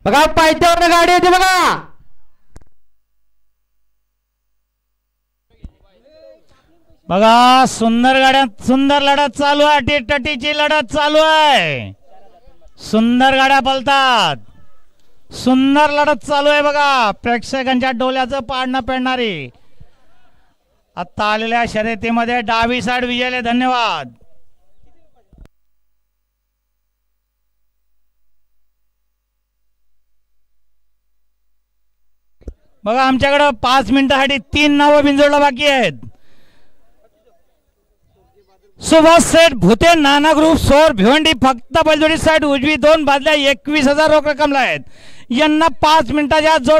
बघा पायथ्यावर गाडी येते बघा. बघा सुंदर गाड्या, सुंदर लढत चालू आहे. टीटटीची लढत चालू आहे. सुंदर गाड्या पळतात. सुंदर लढत चालू आहे बघा. प्रेक्षकांच्या डोळ्याचं पाडणं पेडणारी आता आलेल्या शर्यतीमध्ये डावी साइड विजयले. धन्यवाद. बघा आमच्याकडे 5 मिनिटांसाठी 3 नावं बिंजोडला बाकी आहेत. सुभाष सेठ भूते, नाना ग्रुप, सोर भिवंडी. फक्त बैलजोडी साइड उजवी 2 बादल्या 21,000 रोख रक्कमला आहेत. यांना 5 मिनिटाच्या जोड